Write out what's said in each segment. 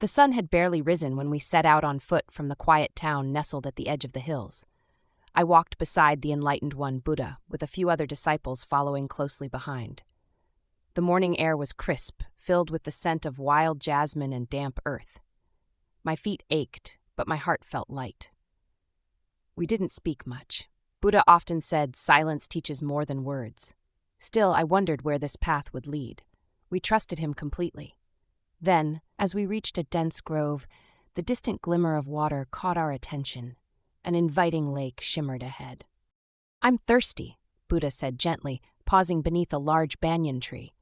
The sun had barely risen when we set out on foot from the quiet town nestled at the edge of the hills. I walked beside the enlightened one, Buddha, with a few other disciples following closely behind. The morning air was crisp, filled with the scent of wild jasmine and damp earth. My feet ached, but my heart felt light. We didn't speak much. Buddha often said silence teaches more than words. Still, I wondered where this path would lead. We trusted him completely. Then, as we reached a dense grove, the distant glimmer of water caught our attention. An inviting lake shimmered ahead. "I'm thirsty," Buddha said gently, pausing beneath a large banyan tree.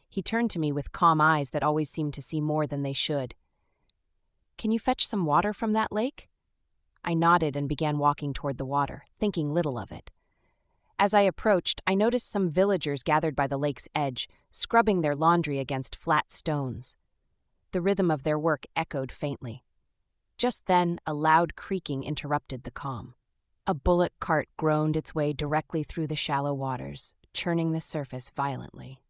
He turned to me with calm eyes that always seemed to see more than they should. "Can you fetch some water from that lake?" I nodded and began walking toward the water, thinking little of it. As I approached, I noticed some villagers gathered by the lake's edge, scrubbing their laundry against flat stones. The rhythm of their work echoed faintly. Just then, a loud creaking interrupted the calm. A bullock cart groaned its way directly through the shallow waters, churning the surface violently.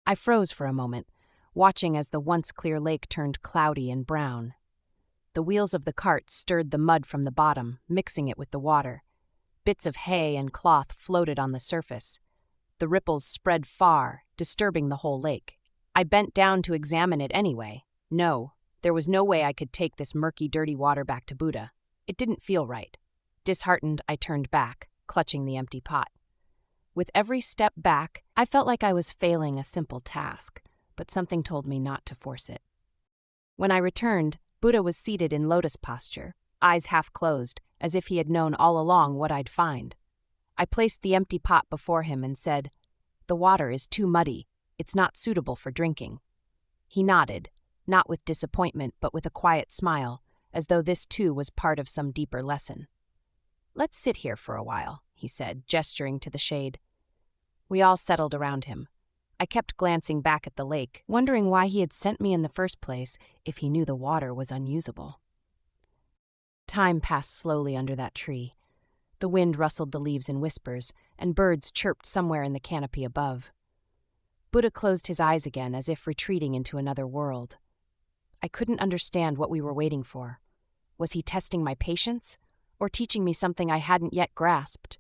I froze for a moment, watching as the once clear lake turned cloudy and brown. The wheels of the cart stirred the mud from the bottom, mixing it with the water. Bits of hay and cloth floated on the surface. The ripples spread far, disturbing the whole lake. I bent down to examine it anyway. No, there was no way I could take this murky, dirty water back to Buddha. It didn't feel right. Disheartened, I turned back, clutching the empty pot. With every step back, I felt like I was failing a simple task, but something told me not to force it. When I returned, Buddha was seated in lotus posture, eyes half closed, as if he had known all along what I'd find. I placed the empty pot before him and said, "The water is too muddy. It's not suitable for drinking." He nodded, not with disappointment but with a quiet smile, as though this too was part of some deeper lesson. "Let's sit here for a while," he said, gesturing to the shade. We all settled around him. I kept glancing back at the lake, wondering why he had sent me in the first place if he knew the water was unusable. Time passed slowly under that tree. The wind rustled the leaves in whispers, and birds chirped somewhere in the canopy above. Buddha closed his eyes again, as if retreating into another world. I couldn't understand what we were waiting for. Was he testing my patience, or teaching me something I hadn't yet grasped?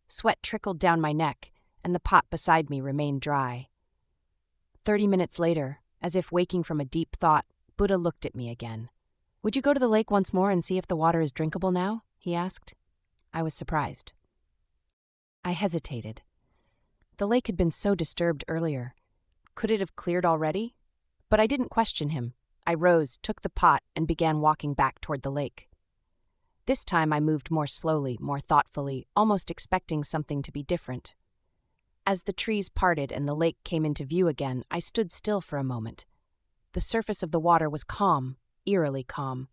Sweat trickled down my neck, and the pot beside me remained dry. 30 minutes later, as if waking from a deep thought, Buddha looked at me again. "Would you go to the lake once more and see if the water is drinkable now?" he asked. I was surprised. I hesitated. The lake had been so disturbed earlier. Could it have cleared already? But I didn't question him. I rose, took the pot, and began walking back toward the lake. This time I moved more slowly, more thoughtfully, almost expecting something to be different. As the trees parted and the lake came into view again, I stood still for a moment. The surface of the water was calm, eerily calm.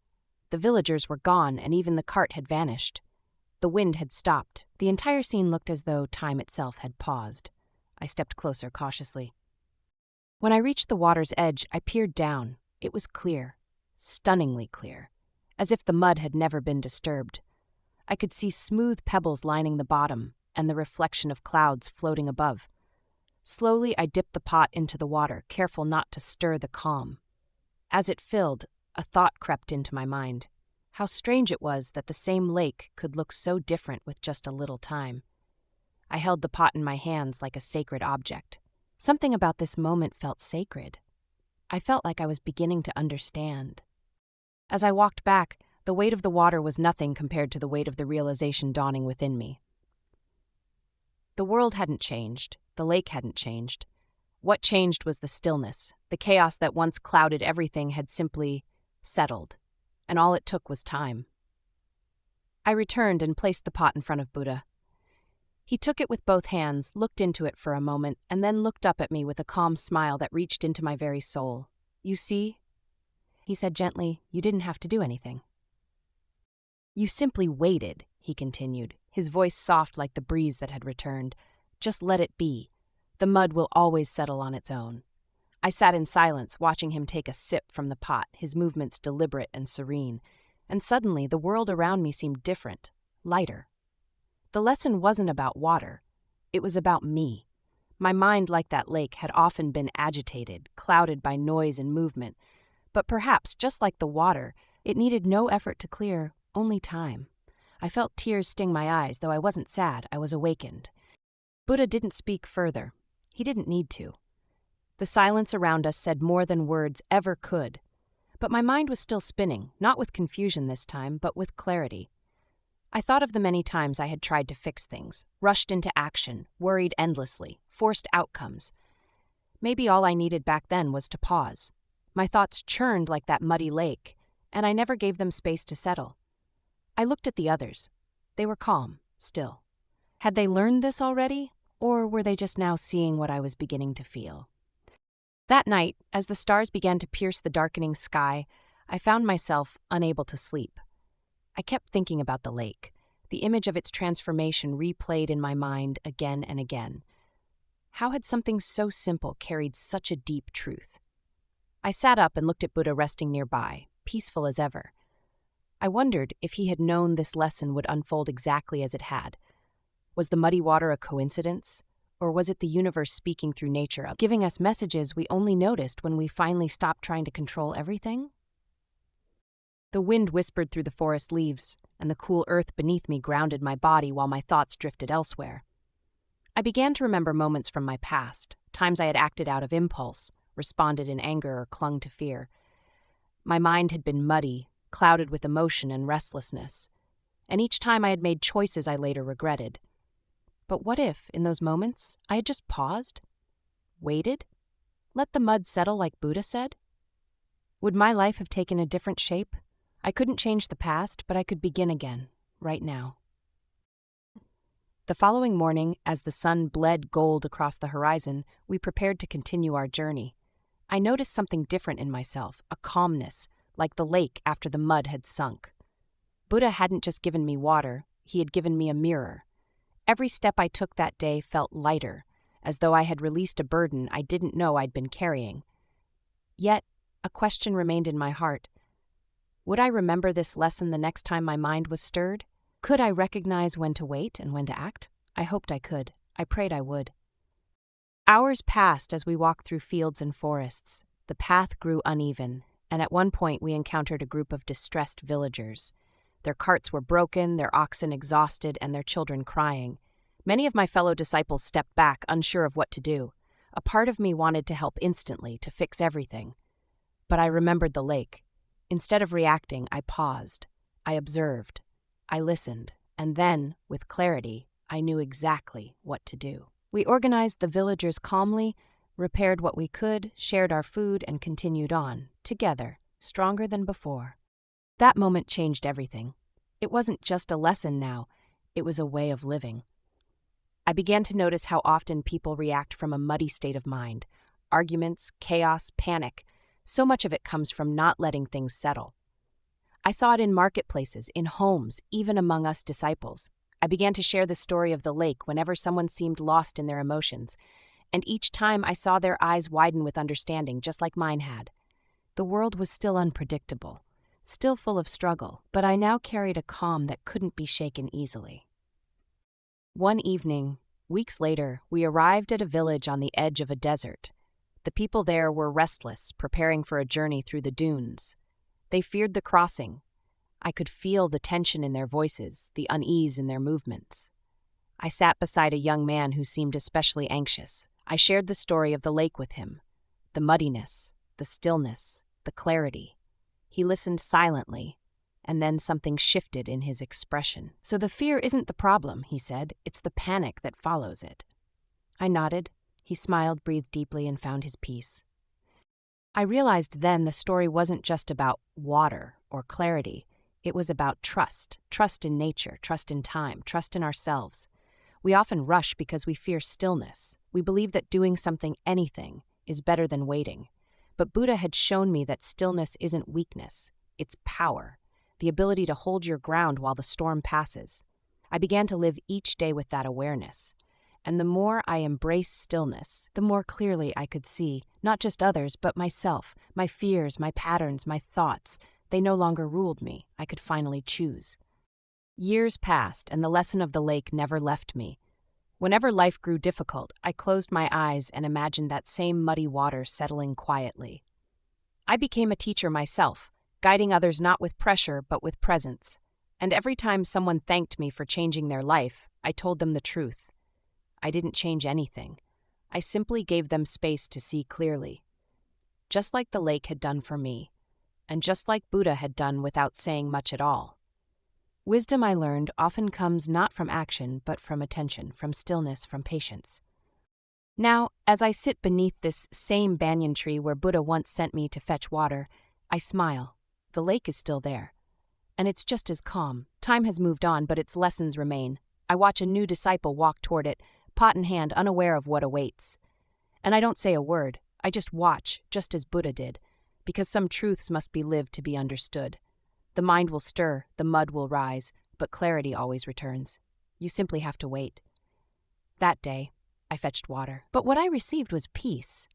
The villagers were gone, and even the cart had vanished. The wind had stopped. The entire scene looked as though time itself had paused. I stepped closer cautiously. When I reached the water's edge, I peered down. It was clear, stunningly clear, as if the mud had never been disturbed. I could see smooth pebbles lining the bottom, and the reflection of clouds floating above. Slowly, I dipped the pot into the water, careful not to stir the calm. As it filled, a thought crept into my mind. How strange it was that the same lake could look so different with just a little time. I held the pot in my hands like a sacred object. Something about this moment felt sacred. I felt like I was beginning to understand. As I walked back, the weight of the water was nothing compared to the weight of the realization dawning within me. The world hadn't changed. The lake hadn't changed. What changed was the stillness. The chaos that once clouded everything had simply settled, and all it took was time. I returned and placed the pot in front of Buddha. He took it with both hands, looked into it for a moment, and then looked up at me with a calm smile that reached into my very soul. "You see?" he said gently, "you didn't have to do anything." "You simply waited," he continued, his voice soft like the breeze that had returned. "Just let it be. The mud will always settle on its own." I sat in silence, watching him take a sip from the pot, his movements deliberate and serene, and suddenly the world around me seemed different, lighter. The lesson wasn't about water. It was about me. My mind, like that lake, had often been agitated, clouded by noise and movement, But perhaps, just like the water, it needed no effort to clear, only time. I felt tears sting my eyes, though I wasn't sad, I was awakened. Buddha didn't speak further. He didn't need to. The silence around us said more than words ever could. But my mind was still spinning, not with confusion this time, but with clarity. I thought of the many times I had tried to fix things, rushed into action, worried endlessly, forced outcomes. Maybe all I needed back then was to pause. My thoughts churned like that muddy lake, and I never gave them space to settle. I looked at the others. They were calm, still. Had they learned this already, or were they just now seeing what I was beginning to feel? That night, as the stars began to pierce the darkening sky, I found myself unable to sleep. I kept thinking about the lake. The image of its transformation replayed in my mind again and again. How had something so simple carried such a deep truth? I sat up and looked at Buddha resting nearby, peaceful as ever. I wondered if he had known this lesson would unfold exactly as it had. Was the muddy water a coincidence? Or was it the universe speaking through nature, giving us messages we only noticed when we finally stopped trying to control everything? The wind whispered through the forest leaves, and the cool earth beneath me grounded my body while my thoughts drifted elsewhere. I began to remember moments from my past, times I had acted out of impulse, responded in anger, or clung to fear. My mind had been muddy, clouded with emotion and restlessness, and each time I had made choices I later regretted. But what if, in those moments, I had just paused? Waited? Let the mud settle like Buddha said? Would my life have taken a different shape? I couldn't change the past, but I could begin again, right now. The following morning, as the sun bled gold across the horizon, we prepared to continue our journey. I noticed something different in myself, a calmness, like the lake after the mud had sunk. Buddha hadn't just given me water, he had given me a mirror. Every step I took that day felt lighter, as though I had released a burden I didn't know I'd been carrying. Yet, a question remained in my heart. Would I remember this lesson the next time my mind was stirred? Could I recognize when to wait and when to act? I hoped I could. I prayed I would. Hours passed as we walked through fields and forests. The path grew uneven, and at one point we encountered a group of distressed villagers. Their carts were broken, their oxen exhausted, and their children crying. Many of my fellow disciples stepped back, unsure of what to do. A part of me wanted to help instantly, to fix everything. But I remembered the lake. Instead of reacting, I paused. I observed. I listened. And then, with clarity, I knew exactly what to do. We organized the villagers calmly, repaired what we could, shared our food, and continued on, together, stronger than before. That moment changed everything. It wasn't just a lesson now, it was a way of living. I began to notice how often people react from a muddy state of mind. Arguments, chaos, panic. So much of it comes from not letting things settle. I saw it in marketplaces, in homes, even among us disciples. I began to share the story of the lake whenever someone seemed lost in their emotions, and each time I saw their eyes widen with understanding, just like mine had. The world was still unpredictable, still full of struggle, but I now carried a calm that couldn't be shaken easily. One evening, weeks later, we arrived at a village on the edge of a desert. The people there were restless, preparing for a journey through the dunes. They feared the crossing. I could feel the tension in their voices, the unease in their movements. I sat beside a young man who seemed especially anxious. I shared the story of the lake with him, the muddiness, the stillness, the clarity. He listened silently, and then something shifted in his expression. "So the fear isn't the problem," he said. "It's the panic that follows it." I nodded. He smiled, breathed deeply, and found his peace. I realized then the story wasn't just about water or clarity. It was about trust. Trust in nature, trust in time, trust in ourselves. We often rush because we fear stillness. We believe that doing something, anything, is better than waiting. But Buddha had shown me that stillness isn't weakness. It's power, the ability to hold your ground while the storm passes. I began to live each day with that awareness. And the more I embraced stillness, the more clearly I could see, not just others, but myself, my fears, my patterns, my thoughts. They no longer ruled me. I could finally choose. Years passed, and the lesson of the lake never left me. Whenever life grew difficult, I closed my eyes and imagined that same muddy water settling quietly. I became a teacher myself, guiding others not with pressure but with presence. And every time someone thanked me for changing their life, I told them the truth. I didn't change anything. I simply gave them space to see clearly. Just like the lake had done for me, and just like Buddha had done without saying much at all. Wisdom, I learned, often comes not from action but from attention, from stillness, from patience. Now, as I sit beneath this same banyan tree where Buddha once sent me to fetch water, I smile. The lake is still there. And it's just as calm. Time has moved on, but its lessons remain. I watch a new disciple walk toward it, pot in hand, unaware of what awaits. And I don't say a word. I just watch, just as Buddha did, because some truths must be lived to be understood. The mind will stir, the mud will rise, but clarity always returns. You simply have to wait. That day, I fetched water. But what I received was peace.